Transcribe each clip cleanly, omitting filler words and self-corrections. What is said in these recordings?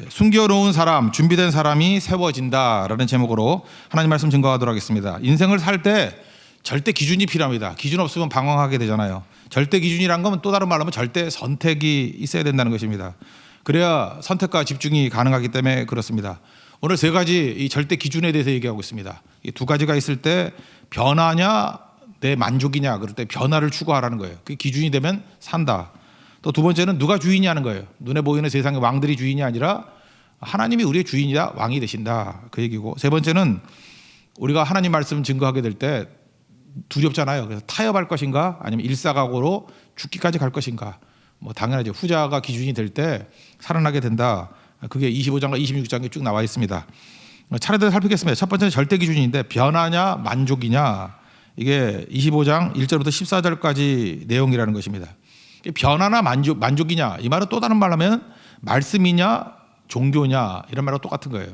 숨겨놓은 사람, 준비된 사람이 세워진다라는 제목으로 하나님 말씀 증거하도록 하겠습니다. 인생을 살 때 절대 기준이 필요합니다. 기준 없으면 방황하게 되잖아요. 절대 기준이란 건 또 다른 말로 하면 절대 선택이 있어야 된다는 것입니다. 그래야 선택과 집중이 가능하기 때문에 그렇습니다. 오늘 세 가지 이 절대 기준에 대해서 얘기하고 있습니다. 이 두 가지가 있을 때 변화냐 내 만족이냐, 그럴 때 변화를 추구하라는 거예요. 그게 기준이 되면 산다. 또 두 번째는 누가 주인이냐는 거예요. 눈에 보이는 세상의 왕들이 주인이 아니라 하나님이 우리의 주인이다, 왕이 되신다, 그 얘기고, 세 번째는 우리가 하나님 말씀 증거하게 될 때 두렵잖아요. 그래서 타협할 것인가 아니면 일사각오로 죽기까지 갈 것인가. 뭐 당연하죠. 후자가 기준이 될 때 살아나게 된다. 그게 25장과 26장에 쭉 나와 있습니다. 차례대로 살피겠습니다. 첫 번째는 절대 기준인데 변화냐 만족이냐, 이게 25장 1절부터 14절까지 내용이라는 것입니다. 변화나 만족이냐, 이 말은 또 다른 말로 하면 말씀이냐 종교냐, 이런 말하고 똑같은 거예요.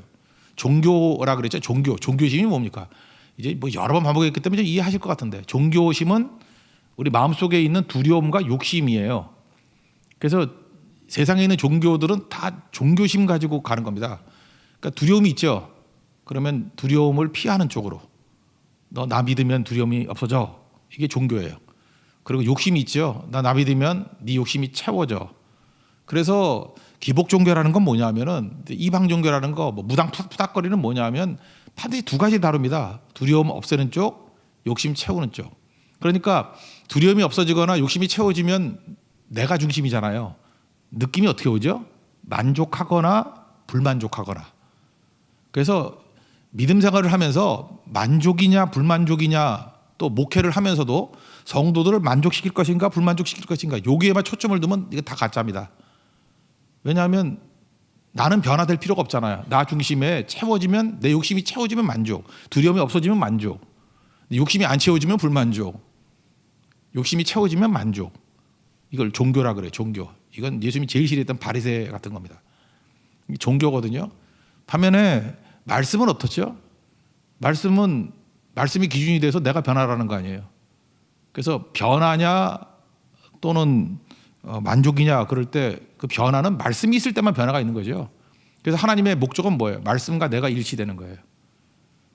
종교라 그랬죠. 종교심이 뭡니까? 이제 뭐 여러 번 반복했기 때문에 이해하실 것 같은데, 종교심은 우리 마음속에 있는 두려움과 욕심이에요. 그래서 세상에 있는 종교들은 다 종교심 가지고 가는 겁니다. 그러니까 두려움이 있죠. 그러면 두려움을 피하는 쪽으로, 너 나 믿으면 두려움이 없어져, 이게 종교예요. 그리고 욕심이 있죠. 나 믿으면 네 욕심이 채워져. 그래서 기복 종교라는 건 뭐냐면은, 이방 종교라는 거, 뭐 무당 푸닥거리는 뭐냐면 반드시 두 가지 다룹니다. 두려움 없애는 쪽, 욕심 채우는 쪽. 그러니까 두려움이 없어지거나 욕심이 채워지면 내가 중심이잖아요. 느낌이 어떻게 오죠? 만족하거나 불만족하거나. 그래서 믿음 생활을 하면서 만족이냐 불만족이냐, 또 목회를 하면서도 성도들을 만족시킬 것인가 불만족시킬 것인가, 여기에만 초점을 두면 이게 다 가짜입니다. 왜냐하면 나는 변화될 필요가 없잖아요. 나 중심에 채워지면, 내 욕심이 채워지면 만족, 두려움이 없어지면 만족, 욕심이 안 채워지면 불만족, 욕심이 채워지면 만족. 이걸 종교라 그래요. 종교. 이건 예수님이 제일 싫어했던 바리새 같은 겁니다. 종교거든요. 반면에 말씀은 어떻죠? 말씀이 기준이 돼서 내가 변화라는 거 아니에요. 그래서 변화냐 또는 만족이냐, 그럴 때 그 변화는 말씀이 있을 때만 변화가 있는 거죠. 그래서 하나님의 목적은 뭐예요? 말씀과 내가 일치되는 거예요.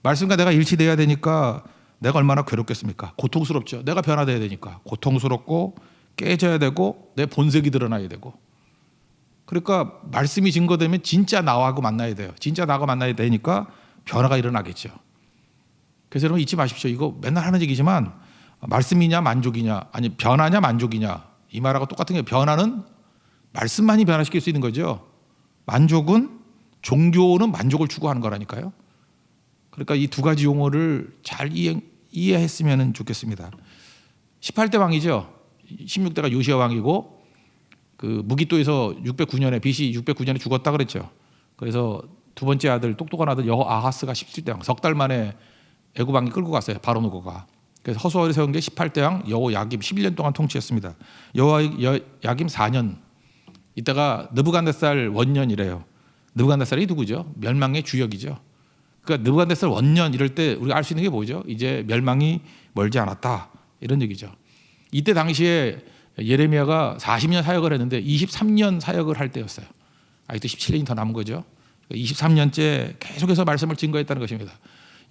말씀과 내가 일치돼야 되니까 내가 얼마나 괴롭겠습니까? 고통스럽죠. 내가 변화돼야 되니까 고통스럽고 깨져야 되고 내 본색이 드러나야 되고. 그러니까 말씀이 증거되면 진짜 나하고 만나야 돼요. 진짜 나하고 만나야 되니까 변화가 일어나겠죠. 그래서 여러분 잊지 마십시오. 이거 맨날 하는 얘기지만 말씀이냐 만족이냐, 아니 변화냐 만족이냐, 이 말하고 똑같은 게, 변화는 말씀만이 변화시킬 수 있는 거죠. 만족은, 종교는 만족을 추구하는 거라니까요. 그러니까 이 두 가지 용어를 잘 이해했으면 좋겠습니다. 18대 왕이죠. 16대가 요시야 왕이고, 그 무기또에서 609년에 BC 609년에 죽었다 그랬죠. 그래서 두 번째 아들, 똑똑한 아들 여호아하스가 17대 왕, 석 달 만에 애굽 왕이 끌고 갔어요. 바로누고가. 그래서 허수아비를 세운 게 18대 왕 여호야김 11년 동안 통치했습니다. 여호야김 4년 이따가 느부갓네살 원년이래요. 느부갓네살이 누구죠? 멸망의 주역이죠. 그러니까 느부갓네살 원년 이럴 때 우리가 알 수 있는 게 뭐죠? 이제 멸망이 멀지 않았다, 이런 얘기죠. 이때 당시에 예레미야가 40년 사역을 했는데 23년 사역을 할 때였어요. 아직도 17년이 더 남은 거죠. 23년째 계속해서 말씀을 증거했다는 것입니다.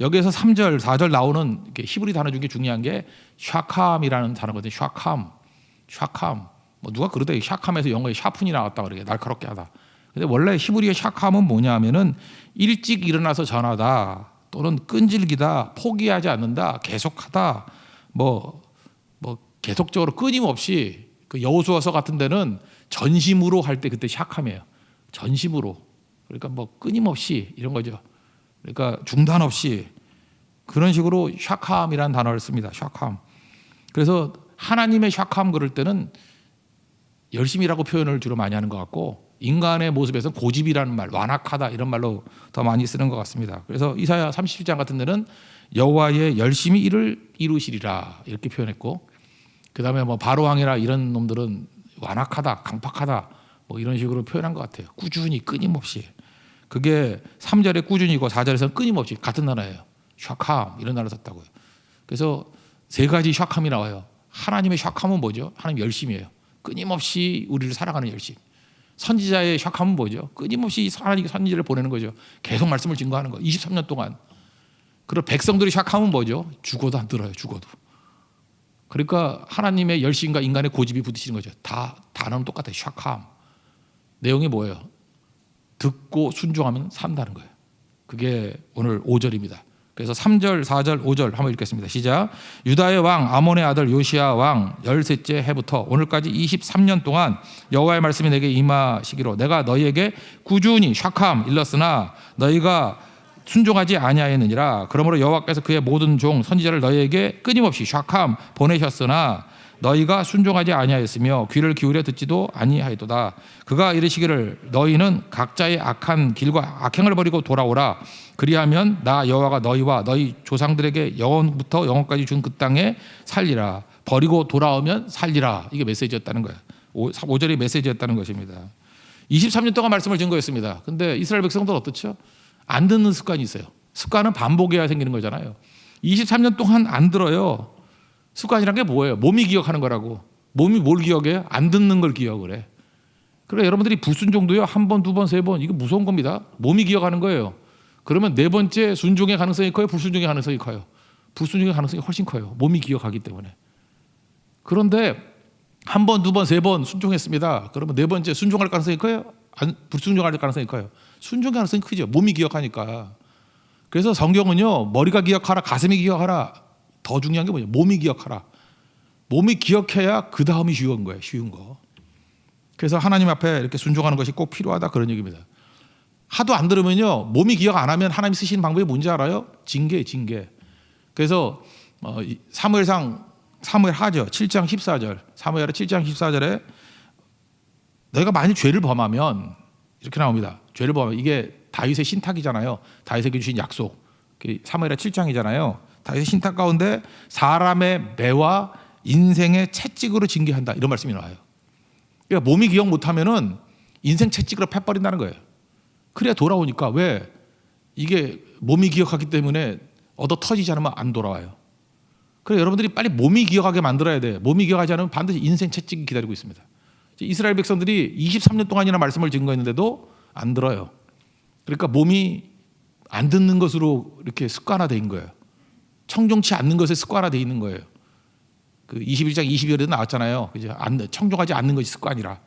여기에서 3절, 4절 나오는 히브리 단어 중에 중요한 게 샤캄이라는 단어거든요. 샤캄. 뭐 누가 그러다 샤캄에서 영어에 샤푼이 나왔다 그러게, 날카롭게 하다. 근데 원래 히브리의 샤캄은 뭐냐면은 일찍 일어나서 전하다, 또는 끈질기다, 포기하지 않는다, 계속하다, 뭐 계속적으로 끊임없이, 그 여호수아서 같은 데는 전심으로 할 때 그때 샤캄이에요. 전심으로. 그러니까 뭐 끊임없이 이런 거죠. 그러니까 중단 없이, 그런 식으로 샤캄이라는 단어를 씁니다. 샤캄. 그래서 하나님의 샤캄 그럴 때는 열심이라고 표현을 주로 많이 하는 것 같고, 인간의 모습에서는 고집이라는 말, 완악하다, 이런 말로 더 많이 쓰는 것 같습니다. 그래서 이사야 37장 같은 데는 여호와의 열심히 일을 이루시리라, 이렇게 표현했고, 그 다음에 뭐 바로왕이라 이런 놈들은 완악하다, 강팍하다, 뭐 이런 식으로 표현한 것 같아요. 꾸준히, 끊임없이. 그게 3절에 꾸준히고 4절에서는 끊임없이, 같은 단어예요. 샤캄, 이런 단어를 썼다고요. 그래서 세 가지 샤캄이 나와요. 하나님의 샤캄은 뭐죠? 하나님 열심이에요. 끊임없이 우리를 사랑하는 열심. 선지자의 샥함은 뭐죠? 끊임없이 하나님께 선지자를 보내는 거죠. 계속 말씀을 증거하는 거. 23년 동안. 그리고 백성들의 샥함은 뭐죠? 죽어도 안 들어요. 죽어도. 그러니까 하나님의 열심과 인간의 고집이 부딪히는 거죠. 다 단어는 똑같아요. 샥함. 내용이 뭐예요? 듣고 순종하면 산다는 거예요. 그게 오늘 5절입니다. 그래서 3절, 4절, 5절 한번 읽겠습니다. 시작. 유다의 왕 아몬의 아들 요시야 왕 13째 해부터 오늘까지 23년 동안 여호와의 말씀이 내게 임하시기로 내가 너희에게 꾸준히 샥함 일렀으나 너희가 순종하지 아니하였느니라. 그러므로 여호와께서 그의 모든 종 선지자를 너희에게 끊임없이 샥함 보내셨으나 너희가 순종하지 아니하였으며 귀를 기울여 듣지도 아니하였도다. 그가 이르시기를 너희는 각자의 악한 길과 악행을 버리고 돌아오라. 그리하면 나 여호와가 너희와 너희 조상들에게 영원부터 영원까지 준 그 땅에 살리라. 버리고 돌아오면 살리라. 이게 메시지였다는 거예요. 5절이 메시지였다는 것입니다. 23년 동안 말씀을 증거했습니다. 근데 이스라엘 백성들은 어떻죠? 안 듣는 습관이 있어요. 습관은 반복해야 생기는 거잖아요. 23년 동안 안 들어요. 습관이란 게 뭐예요? 몸이 기억하는 거라고. 몸이 뭘 기억해요? 안 듣는 걸 기억을 해. 그러니까 여러분들이 불순종도요. 한 번, 두 번, 세 번. 이거 무서운 겁니다. 몸이 기억하는 거예요. 그러면 네 번째 순종의 가능성이 커요? 불순종의 가능성이 커요? 불순종의 가능성이 훨씬 커요. 몸이 기억하기 때문에. 그런데 한 번, 두 번, 세 번 순종했습니다. 그러면 네 번째 순종할 가능성이 커요? 불순종할 가능성이 커요? 순종의 가능성이 크죠. 몸이 기억하니까. 그래서 성경은요. 머리가 기억하라, 가슴이 기억하라. 더 중요한 게 뭐냐? 몸이 기억하라. 몸이 기억해야 그 다음이 쉬운 거예요. 쉬운 거. 그래서 하나님 앞에 이렇게 순종하는 것이 꼭 필요하다 그런 얘기입니다. 하도 안 들으면요. 몸이 기억 안 하면 하나님 쓰시는 방법이 뭔지 알아요? 징계, 징계. 그래서 사무엘상 사무엘하죠. 7장 14절. 사무엘하 7장 14절에 너희가 만일 죄를 범하면 이렇게 나옵니다. 죄를 범하면 이게 다윗의 신탁이잖아요. 다윗에게 주신 약속. 사무엘하 7장이잖아요. 다윗의 신탁 가운데 사람의 매와 인생의 채찍으로 징계한다 이런 말씀이 나와요. 그러니까 몸이 기억 못하면은 인생 채찍으로 패버린다는 거예요. 그래야 돌아오니까. 왜? 이게 몸이 기억하기 때문에 얻어 터지지 않으면 안 돌아와요. 그래서 여러분들이 빨리 몸이 기억하게 만들어야 돼요. 몸이 기억하지 않으면 반드시 인생 채찍이 기다리고 있습니다. 이스라엘 백성들이 23년 동안이나 말씀을 증거했는데도 안 들어요. 그러니까 몸이 안 듣는 것으로 이렇게 습관화된 거예요. 청종치 않는 것에 습관화되어 있는 거예요. 그 21장 22절에도 나왔잖아요. 청종하지 않는 것이 습관이라.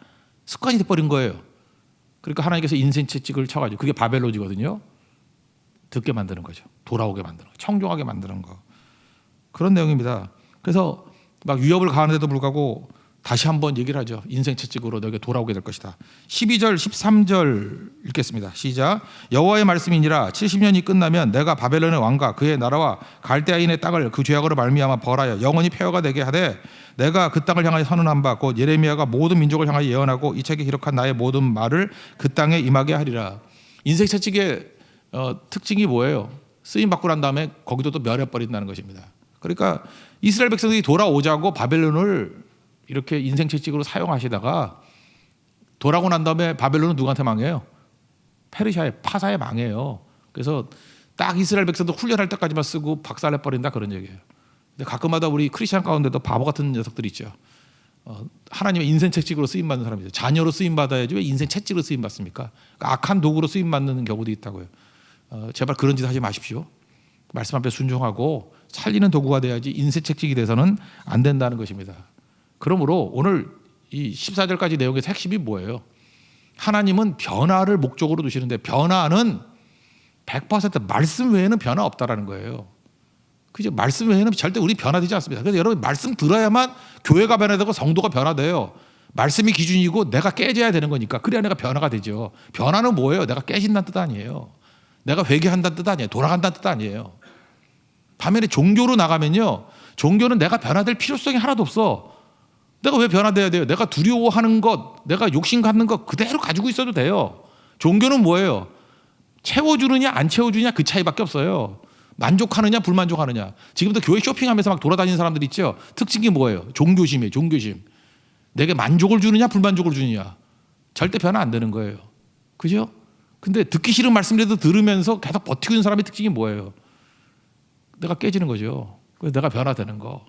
습관이 돼버린 거예요. 그러니까 하나님께서 인생 채찍을 쳐가지고 그게 바벨론이거든요. 듣게 만드는 거죠. 돌아오게 만드는 거. 청종하게 만드는 거. 그런 내용입니다. 그래서 막 위협을 가하는데도 불구하고 다시 한번 얘기를 하죠. 인생 채찍으로 너에게 돌아오게 될 것이다. 12절 13절 읽겠습니다. 시작. 여호와의 말씀이니라 70년이 끝나면 내가 바벨론의 왕과 그의 나라와 갈대아인의 땅을 그 죄악으로 말미암아 벌하여 영원히 폐허가 되게 하되 내가 그 땅을 향하여 선언한 바 곧 예레미야가 모든 민족을 향하여 예언하고 이 책에 기록한 나의 모든 말을 그 땅에 임하게 하리라. 인생 채찍의 특징이 뭐예요? 쓰임 받고 난 다음에 거기도 또 멸해버린다는 것입니다. 그러니까 이스라엘 백성들이 돌아오자고 바벨론을 이렇게 인생 채찍으로 사용하시다가 돌아오고 난 다음에 바벨론은 누구한테 망해요? 페르시아의 파사에 망해요. 그래서 딱 이스라엘 백성도 훈련할 때까지만 쓰고 박살내버린다 그런 얘기예요. 근데 가끔마다 우리 크리스찬 가운데도 바보 같은 녀석들이 있죠. 하나님의 인생 채찍으로 쓰임받는 사람이죠. 자녀로 쓰임받아야지 왜 인생 채찍으로 쓰임받습니까? 그러니까 악한 도구로 쓰임받는 경우도 있다고요. 제발 그런 짓 하지 마십시오. 말씀 앞에 순종하고 살리는 도구가 돼야지 인생 채찍이 돼서는 안 된다는 것입니다. 그러므로 오늘 이 14절까지 내용의 핵심이 뭐예요? 하나님은 변화를 목적으로 두시는데 변화는 100% 말씀 외에는 변화 없다라는 거예요. 그죠? 말씀 외에는 절대 우리 변화되지 않습니다. 그래서 여러분 말씀 들어야만 교회가 변화되고 성도가 변화돼요. 말씀이 기준이고 내가 깨져야 되는 거니까 그래야 내가 변화가 되죠. 변화는 뭐예요? 내가 깨진다는 뜻 아니에요. 내가 회개한다는 뜻 아니에요. 돌아간다는 뜻 아니에요. 반면에 종교로 나가면요. 종교는 내가 변화될 필요성이 하나도 없어. 내가 왜 변화돼야 돼요? 내가 두려워하는 것, 내가 욕심 갖는 것 그대로 가지고 있어도 돼요. 종교는 뭐예요? 채워주느냐 안 채워주느냐 그 차이밖에 없어요. 만족하느냐 불만족하느냐. 지금도 교회 쇼핑하면서 막 돌아다니는 사람들 있죠. 특징이 뭐예요? 종교심이에요. 종교심. 내게 만족을 주느냐 불만족을 주느냐. 절대 변화 안 되는 거예요. 그죠? 근데 듣기 싫은 말씀이라도 들으면서 계속 버티고 있는 사람의 특징이 뭐예요? 내가 깨지는 거죠. 그래서 내가 변화되는 거.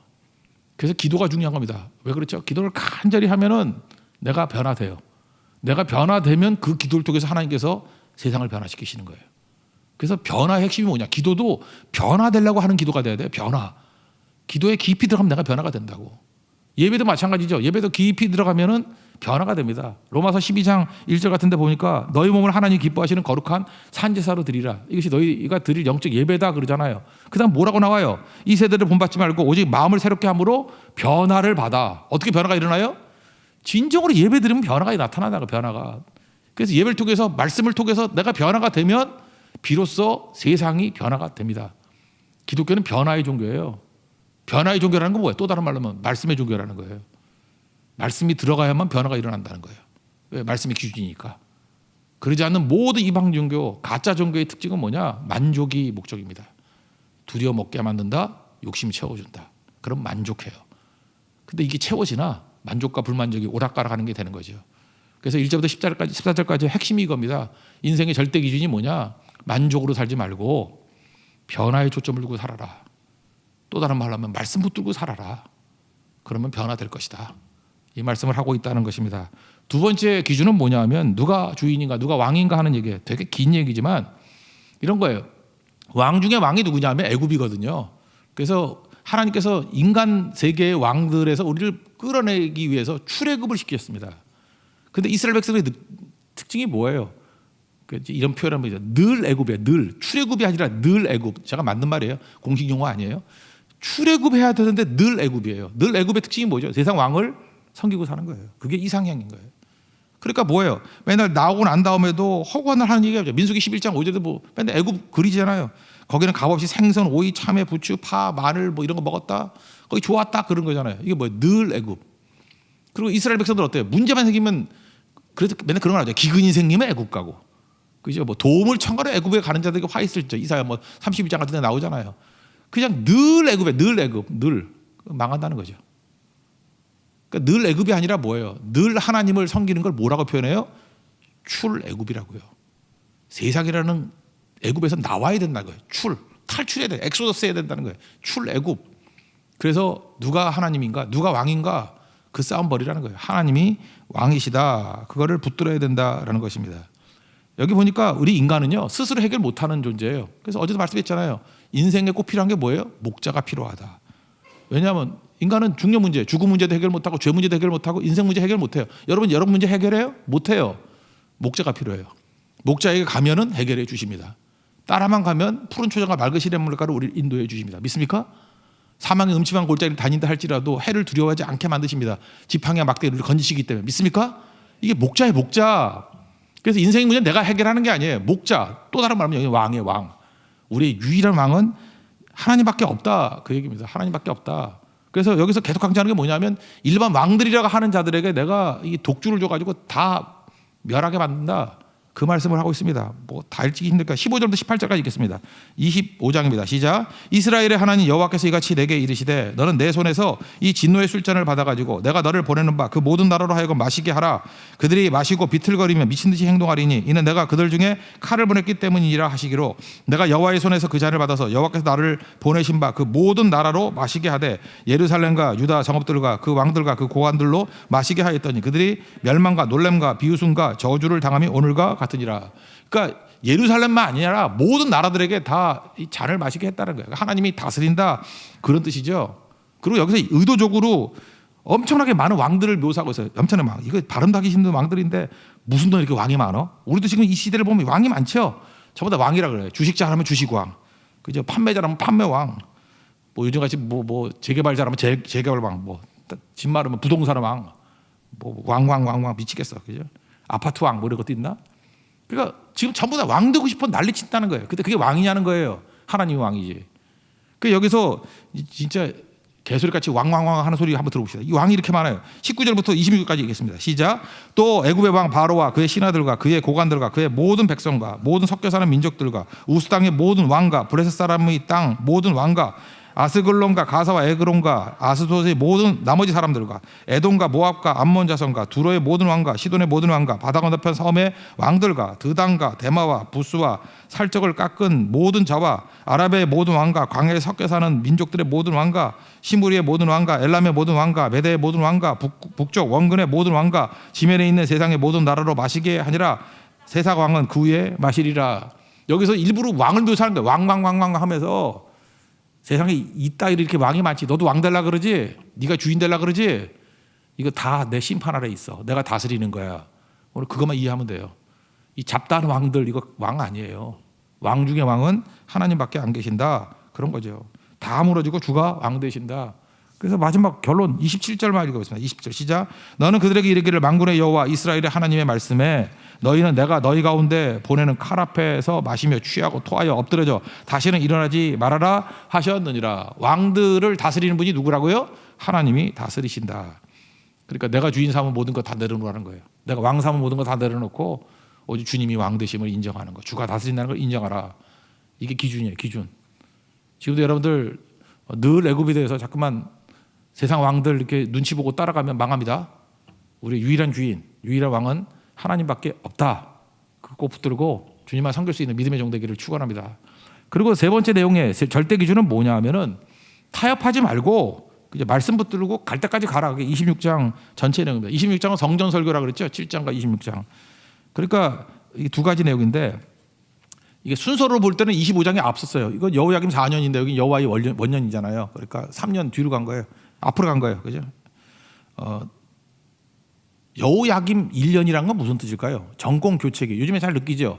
그래서 기도가 중요한 겁니다. 왜 그렇죠? 기도를 간절히 하면은 내가 변화돼요. 내가 변화되면 그 기도를 통해서 하나님께서 세상을 변화시키시는 거예요. 그래서 변화의 핵심이 뭐냐? 기도도 변화되려고 하는 기도가 돼야 돼요. 변화. 기도에 깊이 들어가면 내가 변화가 된다고. 예배도 마찬가지죠. 예배도 깊이 들어가면은 변화가 됩니다. 로마서 12장 1절 같은 데 보니까 너희 몸을 하나님 기뻐하시는 거룩한 산제사로 드리라. 이것이 너희가 드릴 영적 예배다 그러잖아요. 그 다음 뭐라고 나와요? 이 세대를 본받지 말고 오직 마음을 새롭게 함으로 변화를 받아. 어떻게 변화가 일어나요? 진정으로 예배 드리면 변화가 나타나다가 변화가. 그래서 예배를 통해서 말씀을 통해서 내가 변화가 되면 비로소 세상이 변화가 됩니다. 기독교는 변화의 종교예요. 변화의 종교라는 건 뭐예요? 또 다른 말로 하면 말씀의 종교라는 거예요. 말씀이 들어가야만 변화가 일어난다는 거예요. 왜? 말씀이 기준이니까. 그러지 않는 모든 이방 종교, 가짜 종교의 특징은 뭐냐? 만족이 목적입니다. 두려워 먹게 만든다, 욕심 채워준다. 그럼 만족해요. 근데 이게 채워지나 만족과 불만족이 오락가락하는 게 되는 거죠. 그래서 1절부터 14절까지 핵심이 이겁니다. 인생의 절대 기준이 뭐냐? 만족으로 살지 말고 변화에 초점을 두고 살아라. 또 다른 말로 하면 말씀 붙들고 살아라. 그러면 변화될 것이다. 이 말씀을 하고 있다는 것입니다. 두 번째 기준은 뭐냐 하면 누가 주인인가 누가 왕인가 하는 얘기예요. 되게 긴 얘기지만 이런 거예요. 왕 중에 왕이 누구냐 하면 애굽이거든요. 그래서 하나님께서 인간 세계의 왕들에서 우리를 끌어내기 위해서 출애굽을 시켰습니다. 근데 이스라엘 백성의 특징이 뭐예요? 이런 표현을 하면 늘 애굽이에요. 늘. 출애굽이 아니라 늘 애굽. 제가 만든 말이에요. 공식 용어 아니에요. 출애굽해야 되는데 늘 애굽이에요. 늘 애굽의 특징이 뭐죠? 세상 왕을 섬기고 사는 거예요. 그게 이상향인 거예요. 그러니까 뭐예요? 맨날 나오고 난 다음에도 허구한날 하는 얘기가 민수기 11장 5절에도 뭐 맨날 애굽 그리잖아요. 거기는 값없이 생선, 오이, 참외, 부추, 파, 마늘 뭐 이런 거 먹었다. 거기 좋았다 그런 거잖아요. 이게 뭐예요? 늘 애굽. 그리고 이스라엘 백성들 어때요? 문제만 생기면 그래서 맨날 그런 거 하죠. 기근이 생기면 애굽 가고. 그죠? 뭐 도움을 청하러 애굽에 가는 자들에게 화 있을 때 이사야 뭐 32장 같은 데 나오잖아요. 그냥 늘 애굽에 늘 애굽 늘 망한다는 거죠. 그러니까 늘 애굽이 아니라 뭐예요? 늘 하나님을 섬기는 걸 뭐라고 표현해요? 출애굽이라고요. 세상이라는 애굽에서 나와야 된다는 거예요. 탈출해야 돼. 엑소더스 해야 된다는 거예요. 출애굽. 그래서 누가 하나님인가 누가 왕인가 그 싸움 벌이라는 거예요. 하나님이 왕이시다. 그거를 붙들어야 된다라는 것입니다. 여기 보니까 우리 인간은요 스스로 해결 못하는 존재예요. 그래서 어제도 말씀했잖아요. 인생에 꼭 필요한 게 뭐예요? 목자가 필요하다. 왜냐하면 인간은 중요 문제, 죽음 문제도 해결 못하고 죄 문제도 해결 못하고 인생 문제 해결 못해요. 여러분 문제 해결해요? 못해요. 목자가 필요해요. 목자에게 가면은 해결해 주십니다. 따라만 가면 푸른 초장과 맑은 시냇물가로 우리를 인도해 주십니다. 믿습니까? 사망의 음침한 골짜기를 다닌다 할지라도 해를 두려워하지 않게 만드십니다. 지팡이와 막대기를 건지시기 때문에. 믿습니까? 이게 목자예요. 목자. 그래서 인생의 문제는 내가 해결하는 게 아니에요. 목자. 또 다른 말하면 여기 왕이에요. 왕. 우리의 유일한 왕은 하나님밖에 없다. 그 얘기입니다. 하나님밖에 없다. 그래서 여기서 계속 강조하는 게 뭐냐면 일반 왕들이라고 하는 자들에게 내가 이 독주를 줘가지고 다 멸하게 만든다. 그 말씀을 하고 있습니다. 뭐 다 읽기 힘들까? 15절부터 18절까지 읽겠습니다. 25장입니다. 시작. 이스라엘의 하나님 여호와께서 이같이 내게 이르시되 너는 내 손에서 이 진노의 술잔을 받아가지고 내가 너를 보내는 바 그 모든 나라로 하여금 마시게 하라. 그들이 마시고 비틀거리며 미친 듯이 행동하리니 이는 내가 그들 중에 칼을 보냈기 때문이라 하시기로 내가 여호와의 손에서 그 잔을 받아서 여호와께서 나를 보내신 바 그 모든 나라로 마시게 하되 예루살렘과 유다 정읍들과 그 왕들과 그 고관들로 마시게 하였더니 그들이 멸망과 놀램과 비웃음과 저주를 당함이 오늘과 같으니라. 그러니까 예루살렘만 아니라 모든 나라들에게 다 이 잔을 마시게 했다는 거예요. 하나님이 다스린다 그런 뜻이죠. 그리고 여기서 의도적으로 엄청나게 많은 왕들을 묘사하고 있어요. 엄청나게 많아. 이거 발음도 하기 힘든 왕들인데 무슨 돈 이렇게 왕이 많어? 우리도 지금 이 시대를 보면 왕이 많죠. 저보다 왕이라 그래요. 주식 잘하면 주식왕, 그죠? 판매 잘하면 판매왕, 뭐 요즘같이 뭐 재개발 잘하면 재개발왕, 뭐 집 마르면 부동산 왕, 뭐 왕 미치겠어, 그죠? 아파트 왕 뭐 이런 것도 있나? 그러니까 지금 전부 다 왕 되고 싶어 난리 친다는 거예요. 근데 그게 왕이냐는 거예요. 하나님이 왕이지. 그 여기서 진짜 개소리같이 왕 하는 소리 한번 들어봅시다. 이 왕이 이렇게 많아요. 19절부터 26절까지 읽겠습니다. 시작. 또 애굽의 왕 바로와 그의 신하들과 그의 고관들과 그의 모든 백성과 모든 섞여 사는 민족들과 우스 땅의 모든 왕과 브레셋 사람의 땅 모든 왕과 아스글론과 가사와 에그론과 아스돗의 모든 나머지 사람들과 에돔과 모압과 암몬 자손과 두로의 모든 왕과 시돈의 모든 왕과 바다 건너편 섬의 왕들과 드단과 데마와 부스와 살적을 깎은 모든 자와 아랍의 모든 왕과 광야에 섞여 사는 민족들의 모든 왕과 시무리의 모든 왕과 엘람의 모든 왕과 메대의 모든 왕과 북쪽 원근의 모든 왕과 지면에 있는 세상의 모든 나라로 마시게 하니라. 세상 왕은 그 위에 마시리라. 여기서 일부러 왕을 묘사하는 거예요. 왕 하면서 세상에 있다 이렇게 왕이 많지. 너도 왕 되려 그러지? 네가 주인 되려 그러지? 이거 다 내 심판 아래 있어. 내가 다스리는 거야. 오늘 그것만 이해하면 돼요. 이 잡다한 왕들 이거 왕 아니에요. 왕 중에 왕은 하나님밖에 안 계신다. 그런 거죠. 다 무너지고 주가 왕 되신다. 그래서 마지막 결론 27절만 읽어보겠습니다. 20절 시작. 너는 그들에게 이르기를 만군의 여호와 이스라엘의 하나님의 말씀에 너희는 내가 너희 가운데 보내는 칼 앞에서 마시며 취하고 토하여 엎드려져 다시는 일어나지 말아라 하셨느니라. 왕들을 다스리는 분이 누구라고요? 하나님이 다스리신다. 그러니까 내가 주인 삼은 모든 거 다 내려놓으라는 거예요. 내가 왕 삼은 모든 거 다 내려놓고 오직 주님이 왕 되심을 인정하는 거. 주가 다스린다는 걸 인정하라. 이게 기준이에요. 기준. 지금도 여러분들 늘 애굽에 대해서 자꾸만 세상 왕들 이렇게 눈치 보고 따라가면 망합니다. 우리 유일한 주인, 유일한 왕은 하나님밖에 없다. 그거 붙들고 주님만 섬길 수 있는 믿음의 종되기를 축원합니다. 그리고 세 번째 내용의 절대 기준은 뭐냐 하면은 타협하지 말고 그냥 말씀 붙들고 갈 때까지 가라. 그게 26장 전체 내용입니다. 26장은 성전 설교라 그랬죠. 7장과 26장. 그러니까 이 두 가지 내용인데 이게 순서로 볼 때는 25장이 앞섰어요. 이건 여호야김 4년인데 여기 여호와의 원년이잖아요. 그러니까 3년 뒤로 간 거예요. 앞으로 간 거예요. 그죠? 여호야김 1년이란 건 무슨 뜻일까요? 정권 교체기. 요즘에 잘 느끼죠?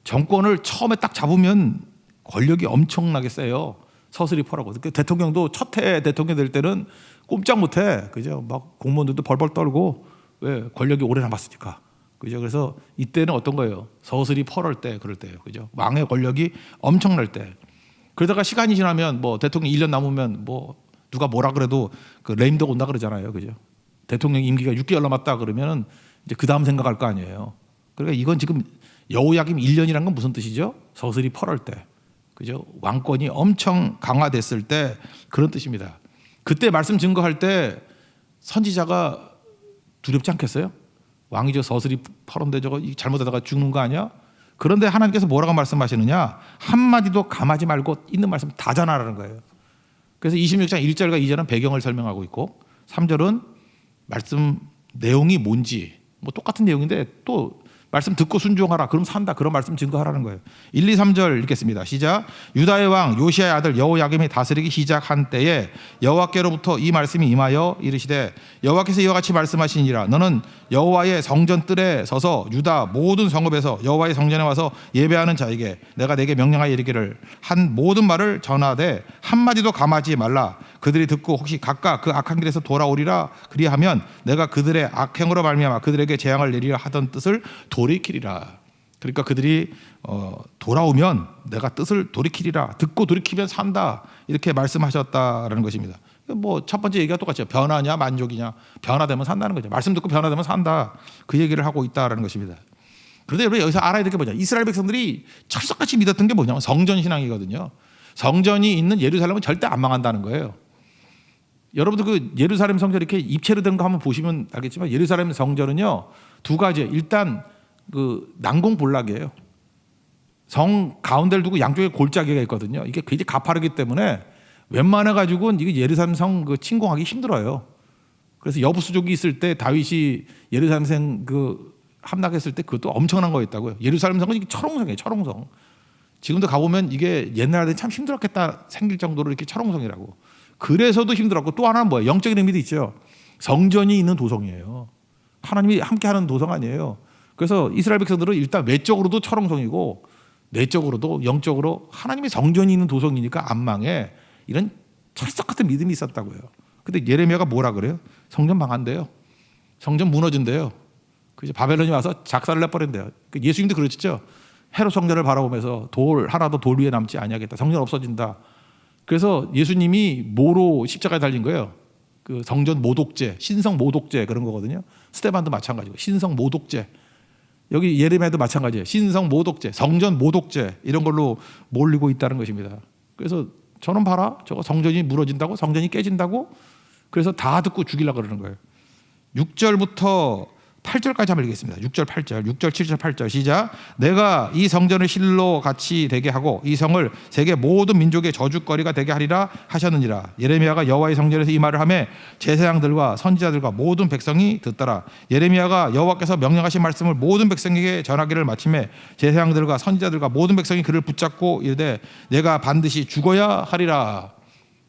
정권을 처음에 딱 잡으면 권력이 엄청나게 세요. 서슬이 퍼라고. 그러니까 대통령도 첫 해 대통령 될 때는 꼼짝 못해. 그죠? 막 공무원들도 벌벌 떨고 왜 권력이 오래 남았으니까. 그죠? 그래서 이때는 어떤 거예요? 서슬이 퍼럴 때 그럴 때예요. 그죠? 왕의 권력이 엄청날 때. 그러다가 시간이 지나면 뭐 대통령 1년 남으면 뭐 누가 뭐라 그래도 그 레임덕 온다 그러잖아요. 그죠? 대통령 임기가 6개월 남았다 그러면은 이제 그 다음 생각할 거 아니에요. 그러니까 이건 지금 여호야김 1년이란 건 무슨 뜻이죠? 서슬이 퍼럴 때. 그죠? 왕권이 엄청 강화됐을 때 그런 뜻입니다. 그때 말씀 증거할 때 선지자가 두렵지 않겠어요? 왕이 저 서슬이 퍼런데 저거 잘못하다가 죽는 거 아니야? 그런데 하나님께서 뭐라고 말씀하시느냐? 한마디도 감하지 말고 있는 말씀 다 전하라는 거예요. 그래서 26장 1절과 2절은 배경을 설명하고 있고 3절은 말씀 내용이 뭔지 뭐 똑같은 내용인데 또 말씀 듣고 순종하라. 그럼 산다. 그런 말씀 증거하라는 거예요. 1, 2, 3절 읽겠습니다. 시작. 유다의 왕 요시아의 아들 여호야김이 다스리기 시작한 때에 여호와께로부터 이 말씀이 임하여 이르시되 여호와께서 이와 같이 말씀하시니라. 너는 여호와의 성전 뜰에 서서 유다 모든 성읍에서 여호와의 성전에 와서 예배하는 자에게 내가 내게 명령하여 이르기를 한 모든 말을 전하되 한마디도 감하지 말라. 그들이 듣고 혹시 각각 그 악한 길에서 돌아오리라. 그리하면 내가 그들의 악행으로 말미암아 그들에게 재앙을 내리려 하던 뜻을 돌이키리라. 그러니까 그들이 돌아오면 내가 뜻을 돌이키리라. 듣고 돌이키면 산다. 이렇게 말씀하셨다라는 것입니다. 뭐 첫 번째 얘기가 똑같죠. 변화냐 만족이냐. 변화되면 산다는 거죠. 말씀 듣고 변화되면 산다. 그 얘기를 하고 있다라는 것입니다. 그런데 여러분 여기서 알아야 될 게 뭐냐. 이스라엘 백성들이 철석같이 믿었던 게 뭐냐면 성전 신앙이거든요. 성전이 있는 예루살렘은 절대 안 망한다는 거예요. 여러분들 그 예루살렘 성전 이렇게 입체로 된 거 한번 보시면 알겠지만 예루살렘 성전은요 두 가지예요. 일단 그 난공불락이에요. 성 가운데를 두고 양쪽에 골짜기가 있거든요. 이게 굉장히 가파르기 때문에 웬만해 가지고는 이게 예루살렘 성 그 침공하기 힘들어요. 그래서 여부수족이 있을 때 다윗이 예루살렘 그 함락했을 때 그것도 엄청난 거였다고요. 예루살렘 성은 이게 철옹성이에요. 철옹성. 지금도 가보면 이게 옛날에 참 힘들었겠다 생길 정도로 이렇게 철옹성이라고. 그래서도 힘들었고 또 하나는 뭐예요? 영적인 의미도 있죠. 성전이 있는 도성이에요. 하나님이 함께하는 도성 아니에요. 그래서 이스라엘 백성들은 일단 외적으로도 철옹성이고 내적으로도 영적으로 하나님이 성전이 있는 도성이니까 안 망해. 이런 철석 같은 믿음이 있었다고요. 근데 예레미야가 뭐라 그래요? 성전 망한대요. 성전 무너진대요. 그죠? 바벨론이 와서 작사를 내버린대요. 예수님도 그러셨죠. 헤롯 성전을 바라보면서 돌 하나도 돌 위에 남지 아니하겠다. 성전 없어진다. 그래서 예수님이 뭐로 십자가에 달린 거예요? 그 성전 모독죄, 신성 모독죄 그런 거거든요. 스데반도 마찬가지고 신성 모독죄. 여기 예레미야도 마찬가지예요. 신성 모독죄, 성전 모독죄 이런 걸로 몰리고 있다는 것입니다. 그래서 저놈 봐라. 저거 성전이 무너진다고, 성전이 깨진다고. 그래서 다 듣고 죽이려고 그러는 거예요. 6절부터 8절까지 한번 읽겠습니다. 6절, 8절, 6절, 7절, 8절 시작. 내가 이 성전을 실로 같이 되게 하고 이 성을 세계 모든 민족의 저주거리가 되게 하리라 하셨느니라. 예레미야가 여호와의 성전에서 이 말을 하매 제사장들과 선지자들과 모든 백성이 듣더라. 예레미야가 여호와께서 명령하신 말씀을 모든 백성에게 전하기를 마침에 제사장들과 선지자들과 모든 백성이 그를 붙잡고 이르되 내가 반드시 죽어야 하리라.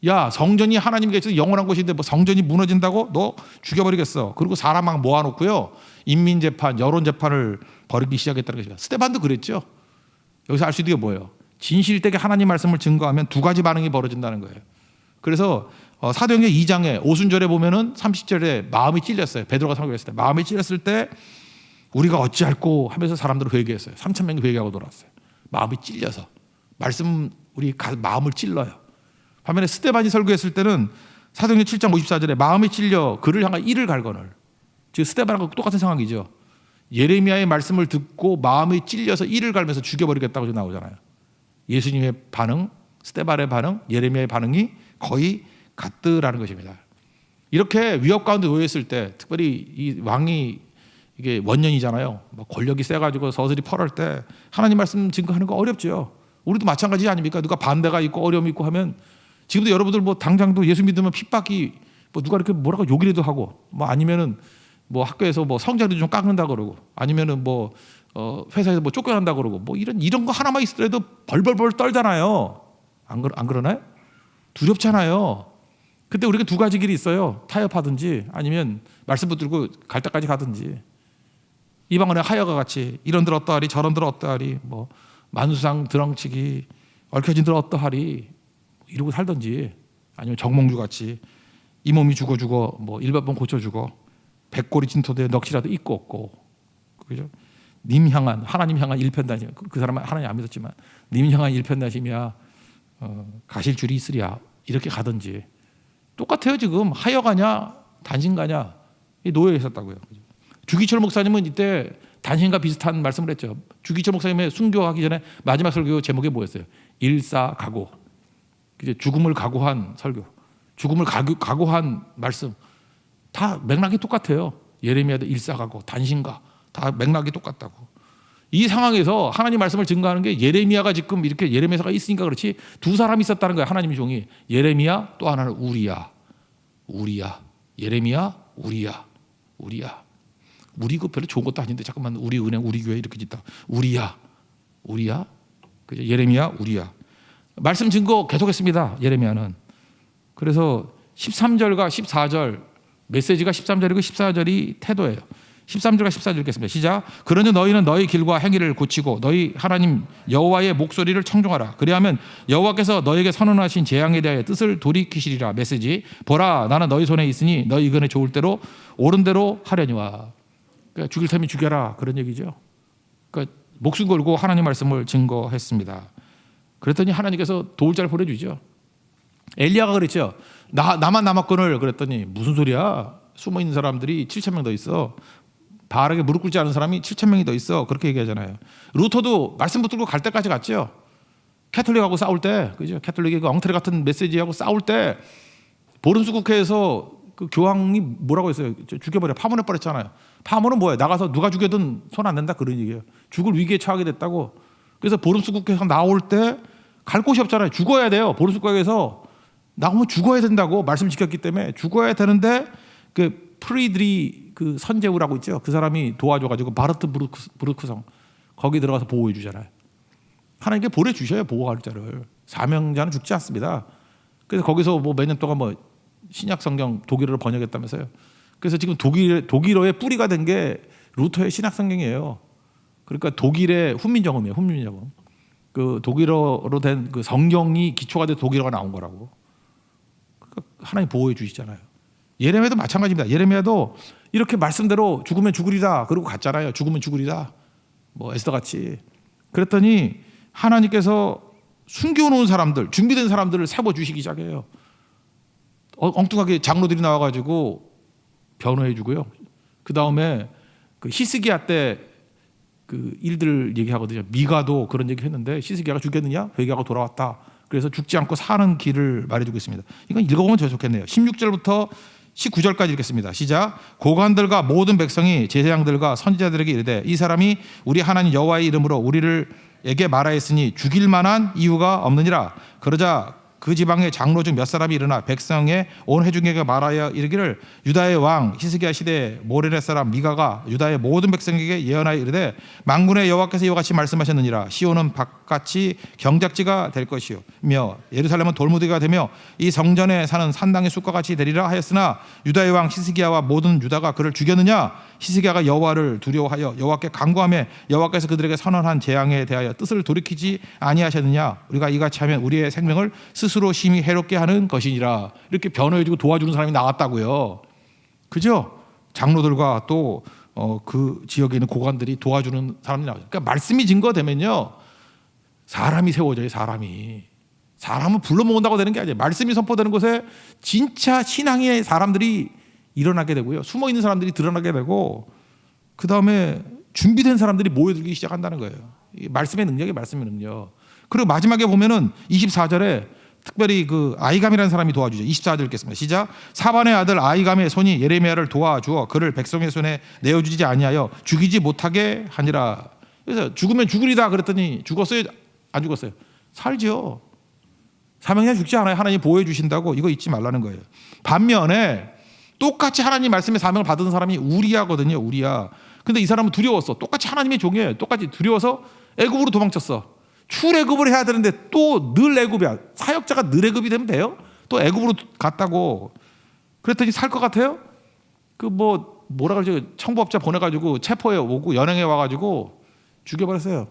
야, 성전이 하나님께 있어서 영원한 곳인데 뭐 성전이 무너진다고? 너 죽여버리겠어. 그리고 사람 막 모아놓고요, 인민재판, 여론재판을 벌이기 시작했다는 것입니다. 스데반도 그랬죠. 여기서 알 수 있는 게 뭐예요? 진실되게 하나님 말씀을 증거하면 두 가지 반응이 벌어진다는 거예요. 그래서 사도행전 2장에 오순절에 보면은 30절에 마음이 찔렸어요. 베드로가 설교했을 때 마음이 찔렸을 때 우리가 어찌할꼬 하면서 사람들을 회개했어요. 3,000명이 회개하고 돌아왔어요. 마음이 찔려서. 말씀 우리 마음을 찔러요. 반면에 스데반이 설교했을 때는 사도행전 7장 54절에 마음이 찔려 그를 향한 이를 갈거늘. 즉 스데반하고 똑같은 상황이죠. 예레미야의 말씀을 듣고 마음이 찔려서 이를 갈면서 죽여버리겠다고 나오잖아요. 예수님의 반응, 스데반의 반응, 예레미야의 반응이 거의 같더라는 것입니다. 이렇게 위협 가운데 놓였을 때, 특별히 이 왕이 이게 원년이잖아요. 권력이 세가지고 서슬이 펄할 때 하나님 말씀 증거하는 거 어렵죠. 우리도 마찬가지 아닙니까? 누가 반대가 있고 어려움이 있고 하면 지금도 여러분들 뭐 당장도 예수 믿으면 핍박이 뭐 누가 이렇게 뭐라고 욕이라도 하고 뭐 아니면은 뭐 학교에서 뭐 성적을 좀 깎는다 그러고 아니면은 뭐 회사에서 뭐 쫓겨난다 그러고 뭐 이런 거 하나만 있더라도 벌벌벌 떨잖아요. 안 그러나요? 두렵잖아요. 근데 우리가 두 가지 길이 있어요. 타협하든지 아니면 말씀 붙들고 갈 때까지 가든지. 이방원의 하여가 같이 이런들 어떠하리 저런들 어떠하리 뭐 만수상 드렁치기 얽혀진들 어떠하리 이러고 살든지 아니면 정몽주 같이 이 몸이 죽어 뭐 일반번 고쳐주고 백골이 진토대에 넋이라도 있고 없고 그죠? 님 향한 하나님 향한 일편단심 그 사람은 하나님 안 믿었지만 님 향한 일편단심이야 가실 줄이 있으랴 이렇게 가든지 똑같아요. 지금 하여가냐 단신가냐 놓여 있었다고요. 주기철 목사님은 이때 단신과 비슷한 말씀을 했죠. 주기철 목사님의 순교하기 전에 마지막 설교 제목이 뭐였어요? 일사각오. 죽음을 각오한 설교, 죽음을 각오한 말씀 다 맥락이 똑같아요. 예레미야도 일사각오, 단신가 다 맥락이 똑같다고. 이 상황에서 하나님 말씀을 증거하는 게 예레미야가 지금 이렇게 예레미야가 있으니까 그렇지 두 사람이 있었다는 거예요. 하나님의 종이 예레미야 또 하나는 우리야 예레미야 우리야 우리 그 별로 좋은 것도 아닌데 잠깐만 우리 은행 우리 교회 이렇게 짓다 우리야 그죠? 예레미야 우리야 말씀 증거 계속했습니다. 예레미야는. 그래서 13절과 14절 메시지가 13절이고 14절이 태도예요. 13절과 14절 읽겠습니다. 시작. 그러니 너희는 너희 길과 행위를 고치고 너희 하나님 여호와의 목소리를 청종하라. 그리하면 여호와께서 너희에게 선언하신 재앙에 대하여 뜻을 돌이키시리라. 메시지. 보라 나는 너희 손에 있으니 너희 의견에 좋을 대로 옳은 대로 하려니와. 그러니까 죽일 터면 죽여라 그런 얘기죠. 그러니까 목숨 걸고 하나님 말씀을 증거했습니다. 그랬더니 하나님께서 도울자를 보내주죠. 엘리야가 그랬죠. 나만 남았거늘 그랬더니 무슨 소리야. 숨어있는 사람들이 7,000명 더 있어. 바알에게 무릎 꿇지 않은 사람이 7,000명이 더 있어. 그렇게 얘기하잖아요. 루터도 말씀 붙들고 갈 때까지 갔죠. 캐톨릭하고 싸울 때, 그죠? 캐톨릭의 그 엉터리 같은 메시지하고 싸울 때 보른수 국회에서 그 교황이 뭐라고 했어요? 죽여버려. 파문해 버렸잖아요. 파문은 뭐예요? 나가서 누가 죽여든 손 안 댄다 그런 얘기예요. 죽을 위기에 처하게 됐다고. 그래서 보른수 국회에서 나올 때 갈 곳이 없잖아요. 죽어야 돼요. 보른수 국회에서 나오면 죽어야 된다고 말씀 지켰기 때문에 죽어야 되는데 그 프리드리 그 선제우라고 있죠. 그 사람이 도와줘가지고 바르트 브루크성 거기 들어가서 보호해 주잖아요. 하나님께 보내주셔요. 보호할 자를. 사명자는 죽지 않습니다. 그래서 거기서 뭐 몇 년 동안 뭐 신약 성경 독일어로 번역했다면서요. 그래서 지금 독일어의 뿌리가 된 게 루터의 신약 성경이에요. 그러니까 독일의 훈민정음이에요. 훈민정음. 그 독일어로 된 그 성경이 기초가 돼 독일어가 나온 거라고. 그러니까 하나님 보호해 주시잖아요. 예레미야도 마찬가지입니다. 예레미야도 이렇게 말씀대로 죽으면 죽으리다 그러고 갔잖아요. 죽으면 죽으리다. 뭐 에스더 같이. 그랬더니 하나님께서 숨겨놓은 사람들, 준비된 사람들을 세워주시기 시작해요. 엉뚱하게 장로들이 나와가지고 변호해주고요. 그 다음에 그 히스기야 때 그 일들 얘기하거든요. 미가도 그런 얘기 했는데 히스기야가 죽였느냐? 회개하고 돌아왔다. 그래서 죽지 않고 사는 길을 말해주고 있습니다. 이건 읽어보면 더 좋겠네요. 16절부터 19절까지 읽겠습니다. 시작. 고관들과 모든 백성이 제사장들과 선지자들에게 이르되 이 사람이 우리 하나님 여호와의 이름으로 우리에게 말하였으니 죽일 만한 이유가 없느니라. 그러자 그 지방의 장로 중 몇 사람이 일어나 백성의 온 회중에게 말하여 이르기를 유다의 왕 히스기야 시대에 모레넷 사람 미가가 유다의 모든 백성에게 예언하여 이르되 만군의 여호와께서 이와 같이 말씀하셨느니라. 시온은 밭같이 경작지가 될 것이며 예루살렘은 돌무더기가 되며 이 성전에 사는 산당의 숲과 같이 되리라 하였으나 유다의 왕 히스기야와 모든 유다가 그를 죽였느냐. 히스기야가 여호와를 두려워하여 여호와께 간구하며 여호와께서 그들에게 선언한 재앙에 대하여 뜻을 돌이키지 아니하셨느냐. 우리가 이같이 하면 우리의 생명을 스스로 심히 해롭게 하는 것이니라. 이렇게 변호해주고 도와주는 사람이 나왔다고요. 그죠? 장로들과 또 그 지역에 있는 고관들이 도와주는 사람이 나오죠. 그러니까 말씀이 증거되면요, 사람이 세워져요. 사람은 불러 모은다고 되는 게 아니에요. 말씀이 선포되는 곳에 진짜 신앙의 사람들이 일어나게 되고요, 숨어 있는 사람들이 드러나게 되고, 그 다음에 준비된 사람들이 모여들기 시작한다는 거예요. 이 말씀의 능력이 말씀의 능력. 그리고 마지막에 보면은 24절에 특별히 그 아이감이라는 사람이 도와주죠. 24절 읽겠습니다. 시작. 사반의 아들 아이감의 손이 예레미야를 도와주어 그를 백성의 손에 내어주지 아니하여 죽이지 못하게 하니라. 그래서 죽으면 죽으리다 그랬더니 죽었어요? 안 죽었어요? 살죠. 사명자 죽지 않아요. 하나님 보호해 주신다고. 이거 잊지 말라는 거예요. 반면에 똑같이 하나님 말씀의 사명을 받은 사람이 우리야거든요. 우리야. 근데 이 사람은 두려웠어. 똑같이 하나님의 종이에요. 똑같이 두려워서 애굽으로 도망쳤어. 출애굽을 해야 되는데 또 늘 애굽이야. 사역자가 늘 애굽이 되면 돼요? 또 애굽으로 갔다고. 그랬더니 살 것 같아요? 그 뭐라 그러죠? 청부업자 보내가지고 체포해 오고 연행해 와가지고 죽여버렸어요.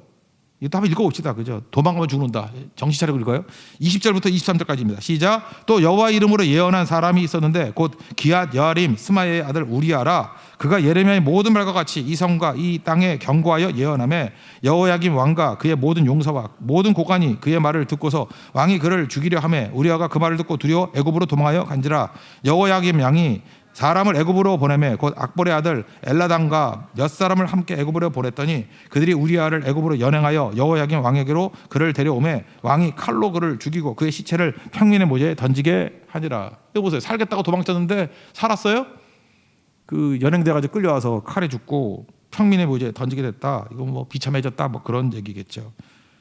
이것도 한번 읽어봅시다. 그죠? 도망가면 죽는다. 정신 차리고 읽어요. 20절부터 23절까지입니다. 시작. 또 여호와 이름으로 예언한 사람이 있었는데 곧 기앗 여아림 스마야의 아들 우리아라. 그가 예레미야의 모든 말과 같이 이 성과 이 땅에 경고하여 예언하며 여호야김 왕과 그의 모든 용사와 모든 고관이 그의 말을 듣고서 왕이 그를 죽이려 하며 우리아가 그 말을 듣고 두려워 애굽으로 도망하여 간지라. 여호야김 왕이 사람을 애굽으로 보내매 곧 악볼의 아들 엘라담과 몇 사람을 함께 애굽으로 보냈더니 그들이 우리아를 애굽으로 연행하여 여호야김 왕에게로 그를 데려오매 왕이 칼로 그를 죽이고 그의 시체를 평민의 모재에 던지게 하니라. 여기 보세요. 살겠다고 도망쳤는데 살았어요? 그 연행돼가지고 끌려와서 칼에 죽고 평민의 모재에 던지게 됐다. 이거 뭐 비참해졌다 뭐 그런 얘기겠죠.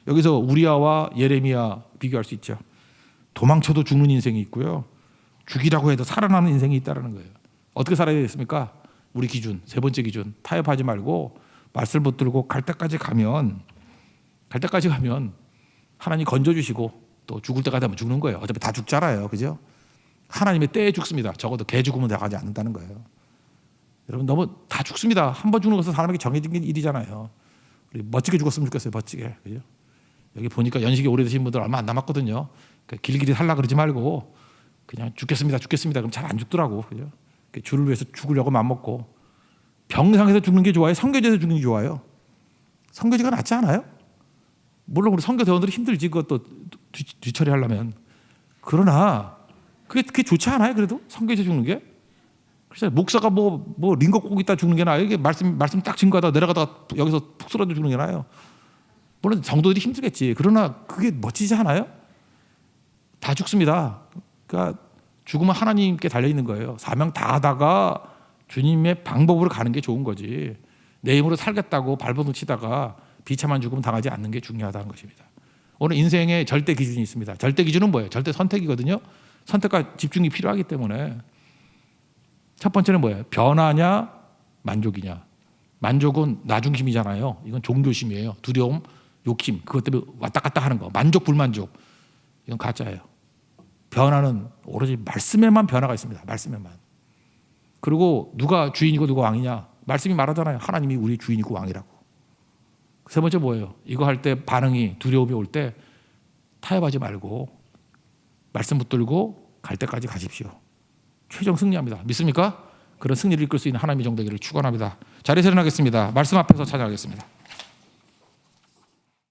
여기서 우리아와 예레미야 비교할 수 있죠. 도망쳐도 죽는 인생이 있고요, 죽이라고 해도 살아나는 인생이 있다는 거예요. 어떻게 살아야 되겠습니까? 우리 기준, 세 번째 기준, 타협하지 말고 말씀을 붙들고 갈 때까지 가면 하나님 건져주시고 또 죽을 때가 되면 죽는 거예요. 어차피 다 죽잖아요. 그죠? 하나님의 때에 죽습니다. 적어도 개 죽으면 나가지 않는다는 거예요. 여러분 너무 다 죽습니다. 한 번 죽는 것은 사람에게 정해진 일이잖아요. 우리 멋지게 죽었으면 좋겠어요. 멋지게. 그죠? 여기 보니까 연식이 오래되신 분들 얼마 안 남았거든요. 그러니까 길길이 살라 그러지 말고 그냥 죽겠습니다. 그럼 잘 안 죽더라고. 그죠? 주를 위해서 죽으려고 맘먹고. 병상에서 죽는 게 좋아요? 선교지에서 죽는 게 좋아요? 선교지가 낫지 않아요? 물론 우리 선교대원들이 힘들지, 그것도 뒤처리하려면. 그러나 그게 좋지 않아요? 그래도 선교지에서 죽는 게? 그래서 목사가 뭐 링거 꼭 있다 죽는 게 나아요? 이게 말씀 딱 증거하다 내려가다가 여기서 푹 쓰러져 죽는 게 나아요? 물론 정도들이 힘들겠지. 그러나 그게 멋지지 않아요? 다 죽습니다. 그러니까 죽으면 하나님께 달려있는 거예요. 사명 다 하다가 주님의 방법으로 가는 게 좋은 거지. 내 힘으로 살겠다고 발버둥 치다가 비참한 죽음 당하지 않는 게 중요하다는 것입니다. 오늘 인생에 절대 기준이 있습니다. 절대 기준은 뭐예요? 절대 선택이거든요. 선택과 집중이 필요하기 때문에 첫 번째는 뭐예요? 변화냐 만족이냐. 만족은 나중심이잖아요. 이건 종교심이에요. 두려움, 욕심, 그것 때문에 왔다 갔다 하는 거. 만족, 불만족, 이건 가짜예요. 변화는 오로지 말씀에만 변화가 있습니다. 말씀에만. 그리고 누가 주인이고 누가 왕이냐. 말씀이 말하잖아요. 하나님이 우리 주인이고 왕이라고. 세 번째 뭐예요? 이거 할 때 반응이, 두려움이 올 때 타협하지 말고 말씀 붙들고 갈 때까지 가십시오. 최종 승리합니다. 믿습니까? 그런 승리를 이끌 수 있는 하나님의 종 되기를 축원합니다. 자리에서 일어나겠습니다. 말씀 앞에서 찬양하겠습니다.